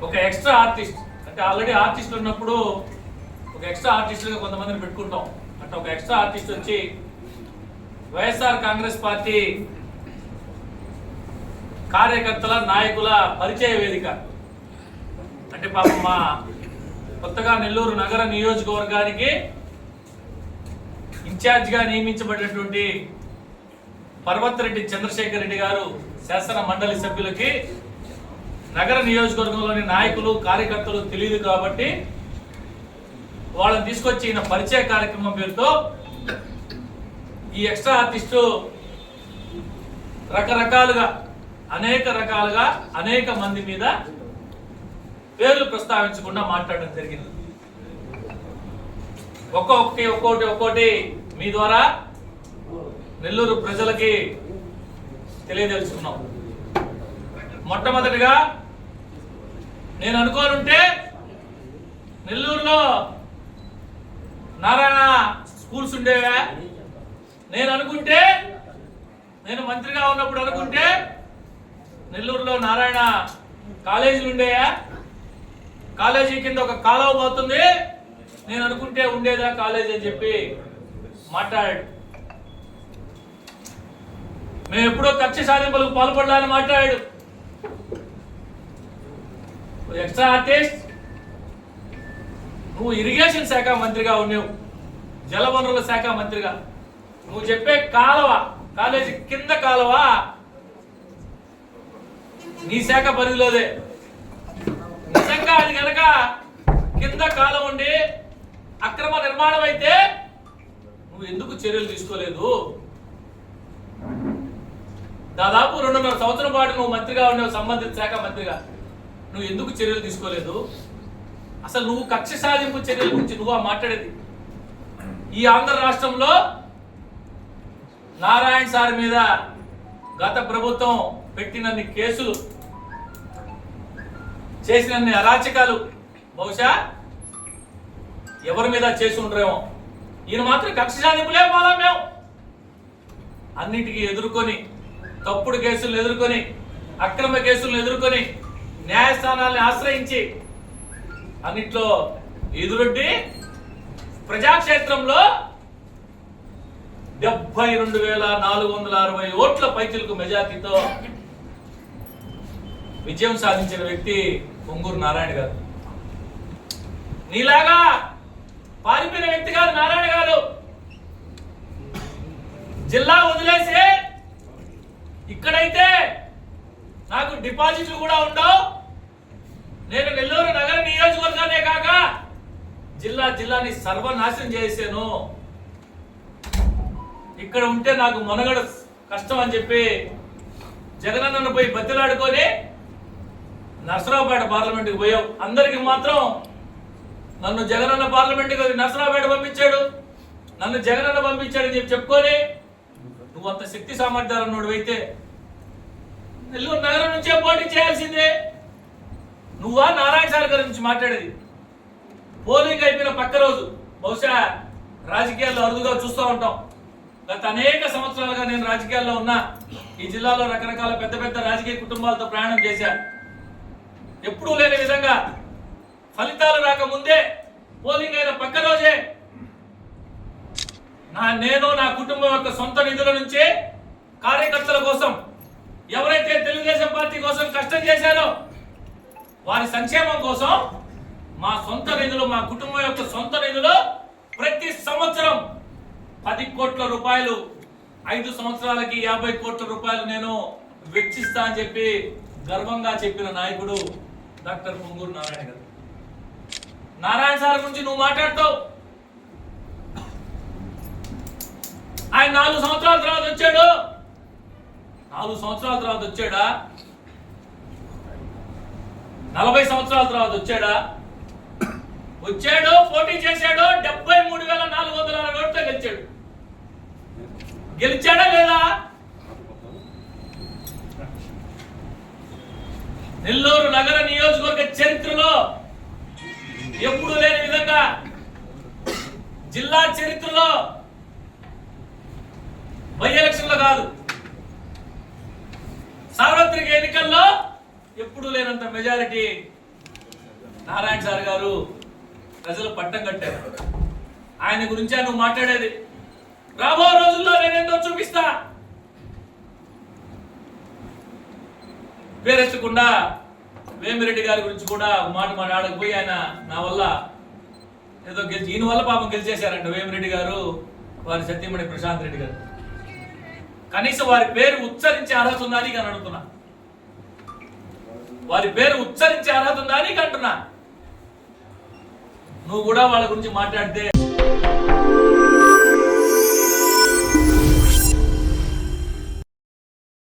ఒక extra artist అంటే already artist ఉన్నప్పుడు ఒక ఎక్స్ట్రా ఆర్టిస్టులుగా కొంతమందిని పెట్టుకుంటాం. అంటే ఒక ఎక్స్ట్రా ఆర్టిస్ట్ వచ్చి వైఎస్ఆర్ కాంగ్రెస్ పార్టీ కార్యకర్తల నాయకుల పరిచయ వేదిక అంటే పాపం మా కొత్తగా నెల్లూరు నగర నియోజకవర్గానికి ఇన్ఛార్జిగా నియమించబడినటువంటి పర్వతరెడ్డి చంద్రశేఖర్ రెడ్డి గారు శాసన మండలి సభ్యులకి నగర నియోజకవర్గంలోని నాయకులు కార్యకర్తలు తెలియదు కాబట్టి వాళ్ళని తీసుకొచ్చి ఈయన పరిచయ కార్యక్రమం పేరుతో ఈ ఎక్స్ట్రా ఆర్టిస్టు రకరకాలుగా అనేక మంది మీద పేర్లు ప్రస్తావించకుండా మాట్లాడడం జరిగింది. ఒక్కొక్కటి మీ ద్వారా నెల్లూరు ప్రజలకి తెలియదలుచుకున్నాం. మొట్టమొదటిగా నేను అనుకోనుంటే నెల్లూరులో నారాయణ స్కూల్స్ ఉండేవా, నేను మంత్రిగా ఉన్నప్పుడు అనుకుంటే నెల్లూరులో నారాయణ కాలేజీలు ఉండేయా, కాలేజీ కింద ఒక కాలువ పోతుంది, నేను అనుకుంటే ఉండేదా కాలేజీ అని చెప్పి మాట్లాడాడు. మేము ఎప్పుడో కక్ష సాధింపులకు పాల్పడాలని మాట్లాడాడు. ఎక్స్ట్రా ఆర్టిస్ట్ నువ్వు ఇరిగేషన్ శాఖ మంత్రిగా ఉన్నావు, జలవనరుల శాఖ మంత్రిగా నువ్వు చెప్పే కాలువ కాలేజీ కింద కాలువ నీ శాఖ పరిధిలోదే. నిజంగా అది కనుక కింద కాలం ఉండి అక్రమ నిర్మాణం అయితే నువ్వు ఎందుకు చర్యలు తీసుకోలేదు? దాదాపు 2.5 సంవత్సరం పాటు నువ్వు మంత్రిగా ఉన్నావు, సంబంధిత శాఖ మంత్రిగా. నువ్వు ఎందుకు చర్యలు తీసుకోలేదు? అసలు నువ్వు కక్ష సాధింపు చర్యల గురించి నువ్వు మాట్లాడేది. ఈ ఆంధ్ర రాష్ట్రంలో నారాయణ సార్ మీద గత ప్రభుత్వం పెట్టినన్ని కేసులు, చేసినన్ని అరాచకాలు బహుశా ఎవరి మీద చేసి ఉండరేమో. ఈయన మాత్రం కక్ష సాధింపులే పోలా. మేము అన్నిటికీ ఎదుర్కొని, తప్పుడు కేసులను ఎదుర్కొని, అక్రమ కేసులను ఎదుర్కొని, న్యాయస్థానాలను ఆశ్రయించి అన్నిట్లో ఎదురొడ్డి ప్రజాక్షేత్రంలో 72,460 ఓట్ల పైచిలకు మెజార్టీతో విజయం సాధించిన వ్యక్తి పొంగూరు నారాయణ గారు. నీలాగా పారిపోయిన వ్యక్తి కాదు నారాయణ గారు. జిల్లా వదిలేసి ఇక్కడైతే నాకు డిపాజిట్లు కూడా ఉండవు, నేను నెల్లూరు నగర నియోజకవర్గానే కాక జిల్లాని సర్వనాశనం చేశాను, ఇక్కడ ఉంటే నాకు మొనగడ కష్టం అని చెప్పి జగనన్నను పోయి బతిలాడుకొని నర్సరావుపేట పార్లమెంట్కి పోయావు. అందరికి మాత్రం నన్ను జగనన్న పార్లమెంట్కి నర్సరావుపేట పంపించాడు, నన్ను జగనన్న పంపించాడని చెప్పి చెప్పుకొని నువ్వు అంత శక్తి సామర్థ్యాలు ఉన్నోడు అయితే నెల్లూరు నగరం నుంచే పోటీ చేయాల్సిందే. నువ్వా నారాయణ సార్ గారి నుంచి మాట్లాడేది? పోలింగ్ అయిపోయిన పక్క రోజు, బహుశా రాజకీయాల్లో అరుదుగా చూస్తూ ఉంటాం. గత అనేక సంవత్సరాలుగా నేను రాజకీయాల్లో ఉన్నా. ఈ జిల్లాలో రకరకాల పెద్ద పెద్ద రాజకీయ కుటుంబాలతో ప్రయాణం చేశా. ఎప్పుడూ లేని విధంగా ఫలితాలు రాకముందే, పోలింగ్ అయిన పక్క రోజే నేను నా కుటుంబం యొక్క సొంత నిధుల నుంచి కార్యకర్తల కోసం, ఎవరైతే తెలుగుదేశం పార్టీ కోసం కష్టం చేశారో వారి సంక్షేమం కోసం మా సొంత నిధులు, మా కుటుంబం యొక్క సొంత నిధులు ప్రతి సంవత్సరం 10 కోట్ల రూపాయలు, 5 సంవత్సరాలకి 50 కోట్ల రూపాయలు నేను వెచ్చిస్తా అని చెప్పి గర్వంగా చెప్పిన నాయకుడు డాక్టర్ పొంగూరు నారాయణ గారు. నారాయణ సార్ గురించి నువ్వు మాట్లాడుతావు. ఆయన 4 సంవత్సరాల తర్వాత వచ్చాడు. 4 సంవత్సరాల తర్వాత వచ్చాడా? 40 సంవత్సరాల తర్వాత వచ్చాడా? వచ్చాడు, పోటీ చేశాడు, 73,460 ఓట్లతో గెలిచాడు. గెలిచాడా లేదా? నెల్లూరు నగర నియోజకవర్గ చరిత్రలో ఎప్పుడు లేని విధంగా, జిల్లా చరిత్రలో బై ఎలక్షన్లో కాదు, సార్వత్రిక ఎన్నికల్లో ఎప్పుడు లేనంత మెజారిటీ నారాయణ సార్ గారు ప్రజలు పట్టం కట్టారు. ఆయన గురించే నువ్వు మాట్లాడేది. రాబో రోజుల్లో నేనేందో చూపిస్తా. పేరెత్తకుండా వేమిరెడ్డి గారి గురించి కూడా ఒక మాట మాట్లాడకపోయి ఆయన నా వల్ల ఏదో గెలిచి ఈయన వల్ల పాపం గెలిచేశారంట వేమిరెడ్డి గారు, వారి సత్యమణి ప్రశాంత్ రెడ్డి గారు. కనీసం వారి పేరు ఉచ్చరించే అర్హత ఉందా అని అడుగుతున్నా. వారి పేరు ఉచ్చరించే అర్హత ఉందా అని అంటున్నా. నువ్వు కూడా వాళ్ళ గురించి మాట్లాడితే